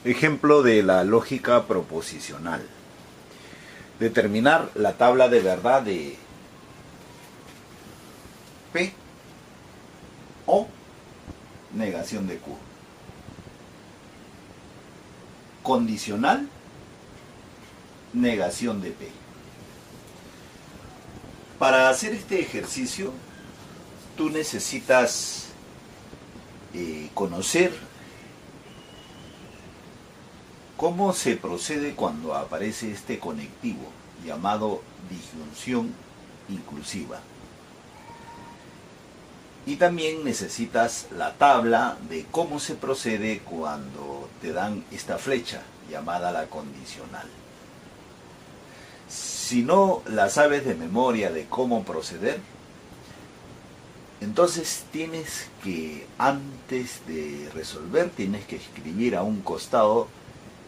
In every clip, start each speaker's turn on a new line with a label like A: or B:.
A: Ejemplo de la lógica proposicional. Determinar la tabla de verdad de P o negación de Q. Condicional, negación de P. Para hacer este ejercicio, tú necesitas conocer cómo se procede cuando aparece este conectivo llamado disyunción inclusiva. Y también necesitas la tabla de cómo se procede cuando te dan esta flecha llamada la condicional. Si no la sabes de memoria de cómo proceder, entonces tienes que, antes de resolver, tienes que escribir a un costado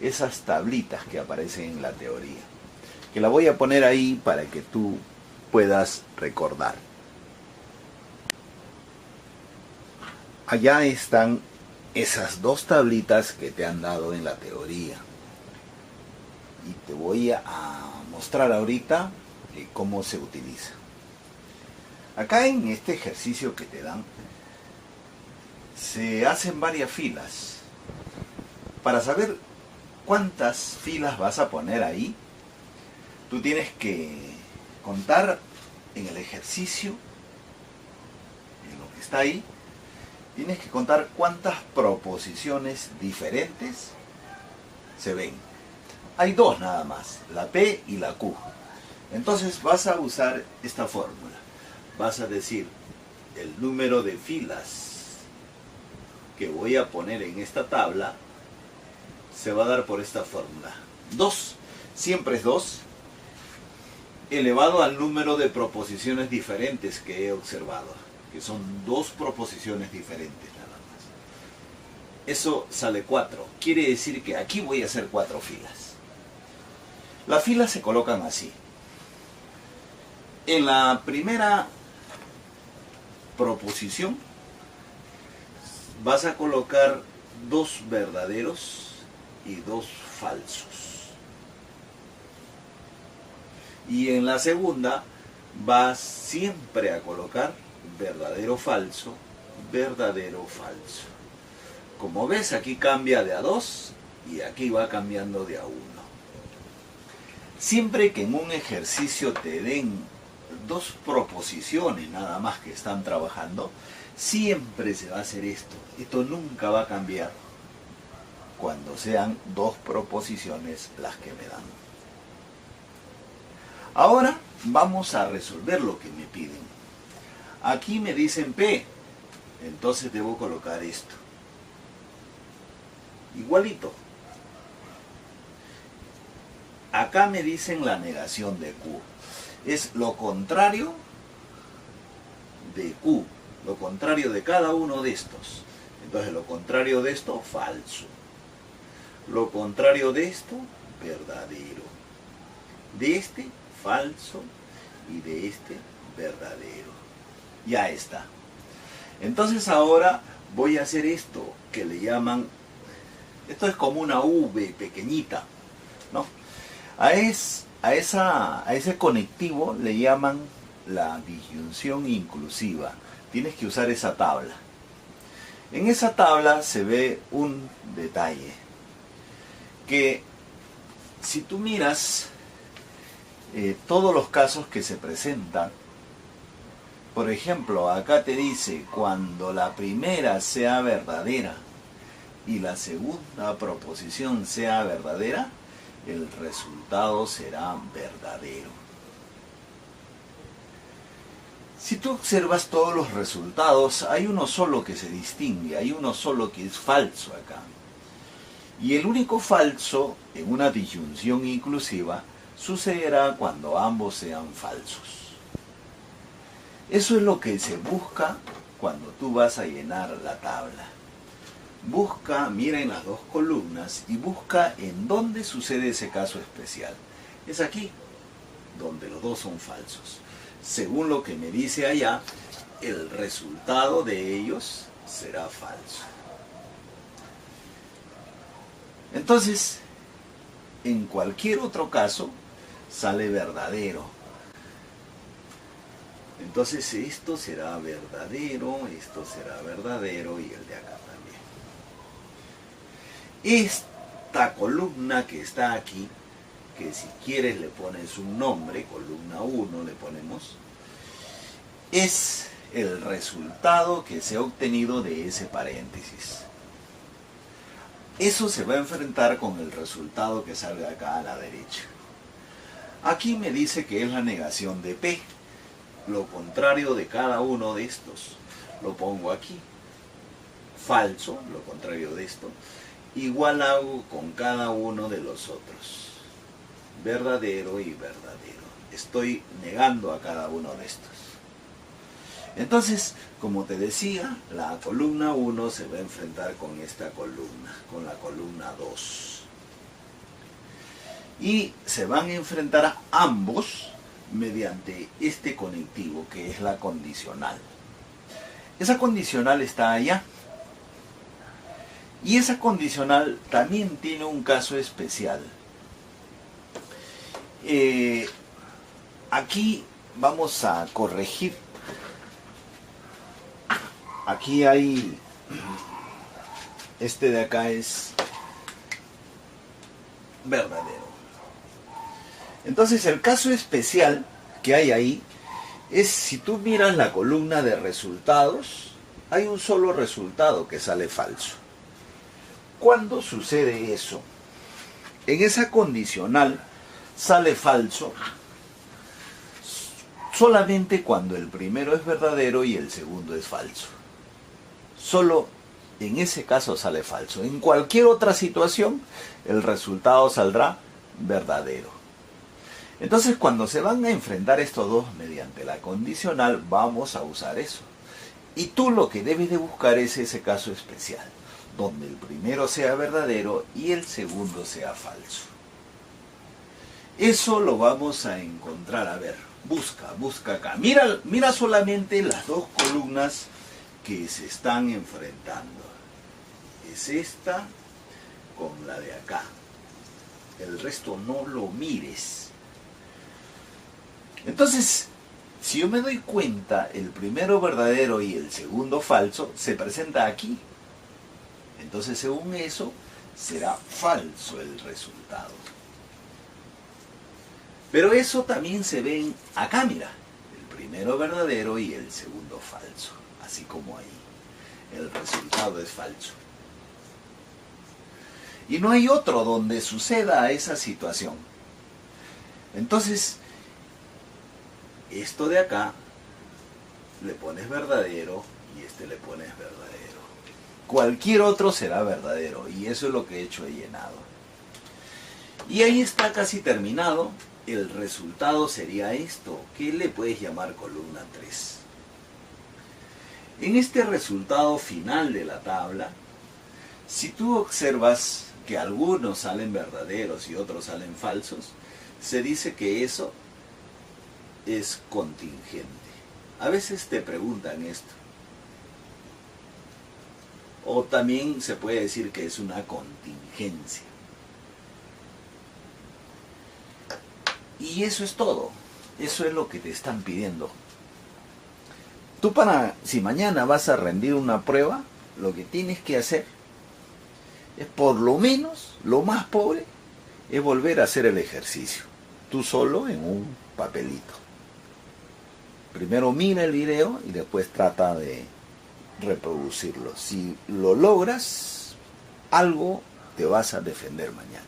A: esas tablitas que aparecen en la teoría, que la voy a poner ahí para que tú puedas recordar. Allá están esas dos tablitas que te han dado en la teoría. Y te voy a mostrar ahorita cómo se utiliza. Acá en este ejercicio que te dan, se hacen varias filas. Para saber cuántas filas vas a poner ahí, tú tienes que contar en el ejercicio, en lo que está ahí, tienes que contar cuántas proposiciones diferentes se ven. Hay dos nada más, la P y la Q. Entonces vas a usar esta fórmula. Vas a decir el número de filas que voy a poner en esta tabla se va a dar por esta fórmula. 2, siempre es 2, elevado al número de proposiciones diferentes que he observado, que son 2 proposiciones diferentes nada más. Eso sale 4. Quiere decir que aquí voy a hacer 4 filas. Las filas se colocan así. En la primera proposición vas a colocar 2 verdaderos y 2 falsos. Y en la segunda vas siempre a colocar verdadero falso, verdadero falso. Como ves, aquí cambia de a 2 y aquí va cambiando de a 1. Siempre que en un ejercicio te den 2 proposiciones nada más que están trabajando, siempre se va a hacer esto. Esto nunca va a cambiar cuando sean 2 proposiciones las que me dan. Ahora vamos a resolver lo que me piden. Aquí me dicen P, entonces debo colocar esto. Igualito. Acá me dicen la negación de Q. Es lo contrario de Q, lo contrario de cada uno de estos. Entonces lo contrario de esto, falso. Lo contrario de esto, verdadero. De este, falso. Y de este, verdadero. Ya está. Entonces ahora voy a hacer esto que le llaman, esto es como una V pequeñita, ¿no? A ese conectivo le llaman la disyunción inclusiva. Tienes que usar esa tabla. En esa tabla se ve un detalle, que si tú miras todos los casos que se presentan, por ejemplo, acá te dice cuando la primera sea verdadera y la segunda proposición sea verdadera, el resultado será verdadero. Si tú observas todos los resultados, hay uno solo que se distingue, hay uno solo que es falso acá. Y el único falso en una disyunción inclusiva sucederá cuando ambos sean falsos. Eso es lo que se busca cuando tú vas a llenar la tabla. Busca, mira en las 2 columnas y busca en dónde sucede ese caso especial. Es aquí, donde los 2 son falsos. Según lo que me dice allá, el resultado de ellos será falso. Entonces, en cualquier otro caso, sale verdadero. Entonces esto será verdadero y el de acá también. Esta columna que está aquí, que si quieres le pones un nombre, columna 1 le ponemos, es el resultado que se ha obtenido de ese paréntesis. Eso se va a enfrentar con el resultado que salga acá a la derecha. Aquí me dice que es la negación de P. Lo contrario de cada uno de estos. Lo pongo aquí. Falso, lo contrario de esto. Igual hago con cada uno de los otros. Verdadero y verdadero. Estoy negando a cada uno de estos. Entonces, como te decía, la columna 1 se va a enfrentar con esta columna, con la columna 2. Y se van a enfrentar a ambos mediante este conectivo, que es la condicional. Esa condicional está allá. Y esa condicional también tiene un caso especial. Aquí vamos a corregir. Aquí hay, este de acá es verdadero. Entonces el caso especial que hay ahí es, si tú miras la columna de resultados, hay un solo resultado que sale falso. ¿Cuándo sucede eso? En esa condicional sale falso solamente cuando el primero es verdadero y el segundo es falso. Solo en ese caso sale falso. En cualquier otra situación, el resultado saldrá verdadero. Entonces, cuando se van a enfrentar estos dos mediante la condicional, vamos a usar eso. Y tú lo que debes de buscar es ese caso especial, donde el primero sea verdadero y el segundo sea falso. Eso lo vamos a encontrar. A ver, busca acá. Mira solamente las dos columnas que se están enfrentando. Es esta con la de acá. El resto no lo mires. Entonces, si yo me doy cuenta, el primero verdadero y el segundo falso se presenta aquí. Entonces, según eso, será falso el resultado. Pero eso también se ve acá, mira. El primero verdadero y el segundo falso. Así como ahí. El resultado es falso. Y no hay otro donde suceda esa situación. Entonces, esto de acá le pones verdadero y este le pones verdadero. Cualquier otro será verdadero y eso es lo que he hecho, he llenado. Y ahí está casi terminado. El resultado sería esto, que le puedes llamar columna 3. En este resultado final de la tabla, si tú observas que algunos salen verdaderos y otros salen falsos, se dice que eso es contingente. A veces te preguntan esto. O también se puede decir que es una contingencia. Y eso es todo. Eso es lo que te están pidiendo. Tú si mañana vas a rendir una prueba, lo que tienes que hacer es, por lo menos, lo más pobre, es volver a hacer el ejercicio. Tú solo en un papelito. Primero mira el video y después trata de reproducirlo. Si lo logras, algo te vas a defender mañana.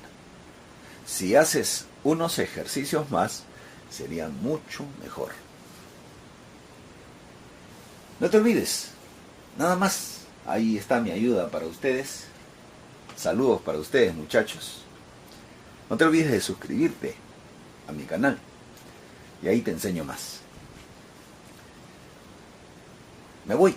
A: Si haces unos ejercicios más, sería mucho mejor. No te olvides, nada más, ahí está mi ayuda para ustedes. Saludos para ustedes, muchachos. No te olvides de suscribirte a mi canal y ahí te enseño más. Me voy.